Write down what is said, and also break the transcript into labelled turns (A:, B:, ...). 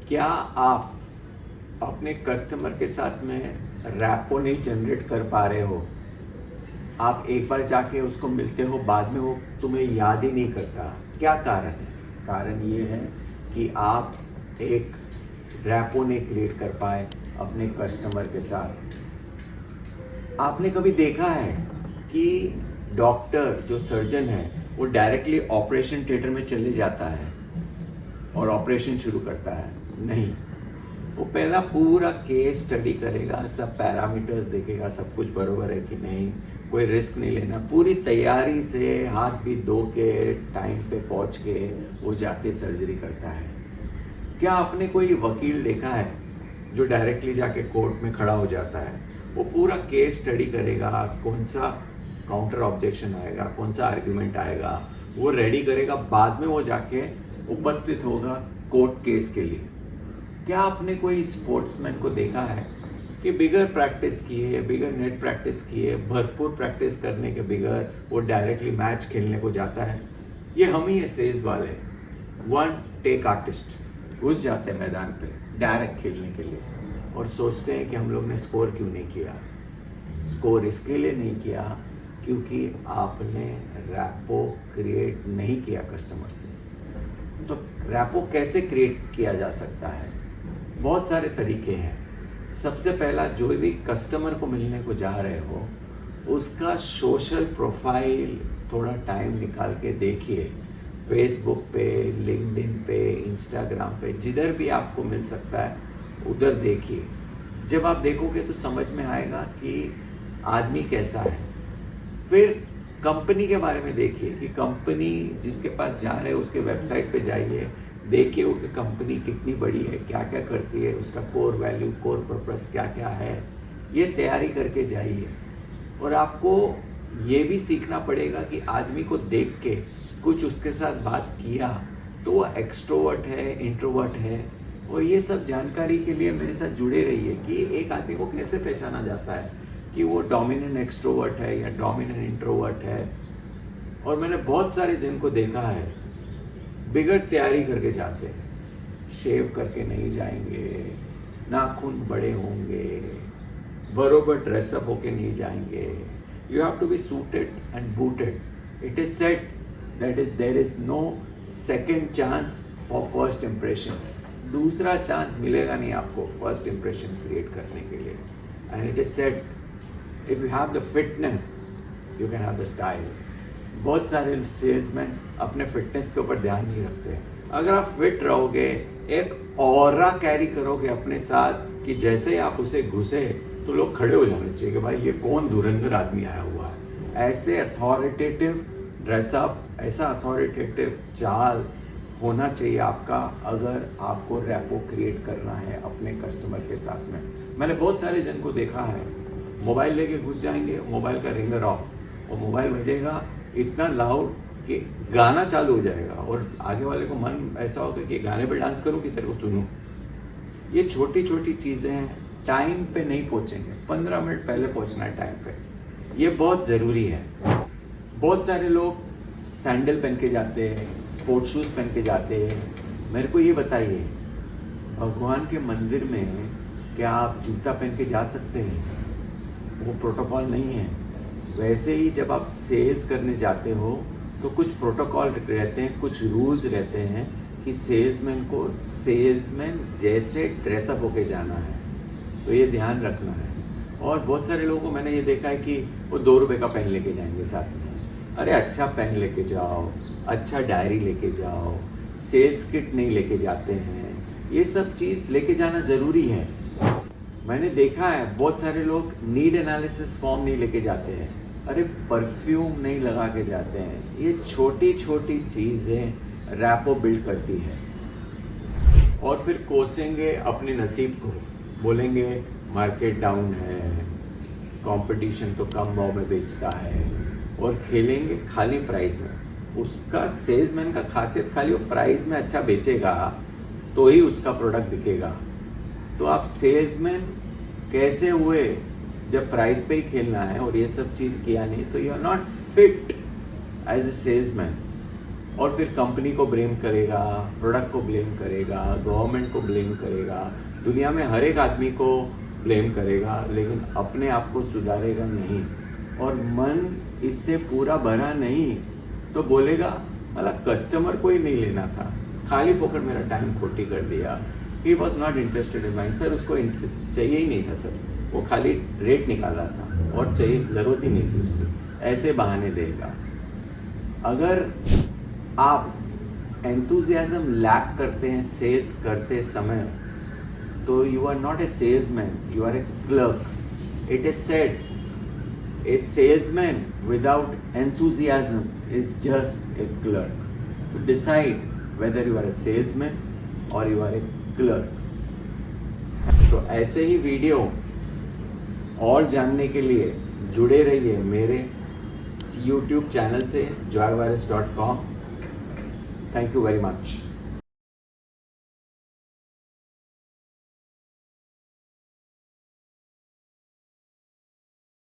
A: क्या आप अपने कस्टमर के साथ में रैपो नहीं जनरेट कर पा रहे हो? आप एक बार जाके उसको मिलते हो, बाद में वो तुम्हें याद ही नहीं करता। क्या कारण है? कारण ये है कि आप एक रैपो नहीं क्रिएट कर पाए अपने कस्टमर के साथ। आपने कभी देखा है कि डॉक्टर जो सर्जन है वो डायरेक्टली ऑपरेशन थिएटर में चले जाता है और ऑपरेशन शुरू करता है? नहीं, वो पहला पूरा केस स्टडी करेगा, सब पैरामीटर्स देखेगा, सब कुछ बरोबर है कि नहीं, कोई रिस्क नहीं लेना, पूरी तैयारी से हाथ भी धो के टाइम पे पहुंच के वो जाके सर्जरी करता है। क्या आपने कोई वकील देखा है जो डायरेक्टली जाके कोर्ट में खड़ा हो जाता है? वो पूरा केस स्टडी करेगा, कौन सा काउंटर ऑब्जेक्शन आएगा, कौन सा आर्ग्यूमेंट आएगा, वो रेडी करेगा, बाद में वो जाके उपस्थित होगा कोर्ट केस के लिए। क्या आपने कोई स्पोर्ट्समैन को देखा है कि बिगर प्रैक्टिस किए, बिगर नेट प्रैक्टिस किए, भरपूर प्रैक्टिस करने के बिगर वो डायरेक्टली मैच खेलने को जाता है? ये हम ही है सेल्स वाले, वन टेक आर्टिस्ट। घुस जाते हैं मैदान पे डायरेक्ट खेलने के लिए और सोचते हैं कि हम लोग ने स्कोर क्यों नहीं किया। स्कोर इसके लिए नहीं किया क्योंकि आपने रैपो क्रिएट नहीं किया कस्टमर से। तो रैपो कैसे क्रिएट किया जा सकता है? बहुत सारे तरीके हैं। सबसे पहला, जो भी कस्टमर को मिलने को जा रहे हो उसका सोशल प्रोफाइल थोड़ा टाइम निकाल के देखिए। फेसबुक पे, लिंक्डइन पे, इंस्टाग्राम पे, जिधर भी आपको मिल सकता है उधर देखिए। जब आप देखोगे तो समझ में आएगा कि आदमी कैसा है। फिर कंपनी के बारे में देखिए कि कंपनी जिसके पास जा रहे हैं उसके वेबसाइट पे जाइए, देखिए उसकी कंपनी कितनी बड़ी है, क्या क्या करती है, उसका कोर वैल्यू, कोर पर्पस क्या क्या है, ये तैयारी करके जाइए। और आपको ये भी सीखना पड़ेगा कि आदमी को देख के कुछ उसके साथ बात किया तो वो एक्सट्रोवर्ट है, इंट्रोवर्ट है। और ये सब जानकारी के लिए मेरे साथ जुड़े रहिए कि एक आदमी को कैसे पहचाना जाता है कि वो डोमिनेंट एक्सट्रोवर्ट है या डोमिनेंट इंट्रोवर्ट है। और मैंने बहुत सारे जन को देखा है बिगड़ तैयारी करके जाते हैं, शेव करके नहीं जाएंगे, नाखून बड़े होंगे, बरोबर ड्रेसअप होके नहीं जाएंगे। You have to be suited and booted. It is said that is there is no second chance for first impression. दूसरा चांस मिलेगा नहीं आपको फर्स्ट इम्प्रेशन क्रिएट करने के लिए। And it is said if you have the fitness you can have the style. बहुत सारे सेल्समैन अपने फिटनेस के ऊपर ध्यान नहीं रखते। अगर आप फिट रहोगे, एक ऑरा कैरी करोगे अपने साथ कि जैसे ही आप उसे घुसे तो लोग खड़े हो जाने चाहिए कि भाई ये कौन धुरंधर आदमी आया हुआ है। ऐसे अथॉरिटेटिव ड्रेसअप, ऐसा अथॉरिटेटिव चाल होना चाहिए आपका अगर आपको रैपो क्रिएट करना है अपने कस्टमर के साथ में। मैंने बहुत सारे जन को देखा है, मोबाइल लेके घुस जाएंगे, मोबाइल का रिंगर ऑफ और मोबाइल बजेगा इतना लाउड कि गाना चालू हो जाएगा और आगे वाले को मन ऐसा होगा कि गाने पे डांस करूं कि तेरे को सुनूं। ये छोटी छोटी चीज़ें हैं, टाइम पे नहीं पहुंचेंगे, 15 मिनट पहले पहुंचना है टाइम पे, ये बहुत ज़रूरी है। बहुत सारे लोग सैंडल पहन के जाते हैं, स्पोर्ट्स शूज़ पहन के जाते हैं। मेरे को ये बताइए, भगवान के मंदिर में क्या आप जूता पहन के जा सकते हैं? वो प्रोटोकॉल नहीं है। वैसे ही जब आप सेल्स करने जाते हो तो कुछ प्रोटोकॉल रहते हैं, कुछ रूल्स रहते हैं कि सेल्समैन को सेल्समैन जैसे ड्रेसअप होके जाना है, तो ये ध्यान रखना है। और बहुत सारे लोगों को मैंने ये देखा है कि वो 2 रुपये का पेन लेके जाएंगे साथ में। अरे अच्छा पेन लेके जाओ, अच्छा डायरी लेके जाओ, सेल्स किट नहीं लेके जाते हैं, ये सब चीज़ लेके जाना ज़रूरी है। मैंने देखा है बहुत सारे लोग नीड एनालिसिस फॉर्म नहीं लेके जाते हैं, अरे परफ्यूम नहीं लगा के जाते हैं। ये छोटी छोटी चीज़ें रैपो बिल्ड करती है। और फिर कोसेंगे अपने नसीब को, बोलेंगे मार्केट डाउन है, कंपटीशन तो कम भाव में बेचता है, और खेलेंगे खाली प्राइस में। उसका सेल्समैन का खासियत खाली वो प्राइस में अच्छा बेचेगा तो ही उसका प्रोडक्ट बिकेगा। तो आप सेल्समैन कैसे हुए जब प्राइस पे ही खेलना है और ये सब चीज़ किया नहीं, तो you are not fit as a salesman. और फिर कंपनी को ब्लेम करेगा, प्रोडक्ट को ब्लेम करेगा, गवर्नमेंट को ब्लेम करेगा, दुनिया में हर एक आदमी को ब्लेम करेगा, लेकिन अपने आप को सुधारेगा नहीं। और मन इससे पूरा भरा नहीं तो बोलेगा मतलब कस्टमर को ही नहीं लेना था, खाली फोकट मेरा टाइम खोटी कर दिया, he was not interested in mind. Sir उसको चाहिए ही नहीं था सर, वो खाली रेट निकाला था और चाहिए ज़रूरत ही नहीं थी उसकी, ऐसे बहाने देगा। अगर आप एंथुजियाज्म लैक करते हैं सेल्स करते समय, तो you are not a salesman, you are a clerk. It is said a salesman without enthusiasm is just a clerk. To decide whether you are a salesman or you are a clerk. तो ऐसे ही video और जानने के लिए जुड़े रहिए मेरे YouTube channel से joyvirus.com. Thank you very much.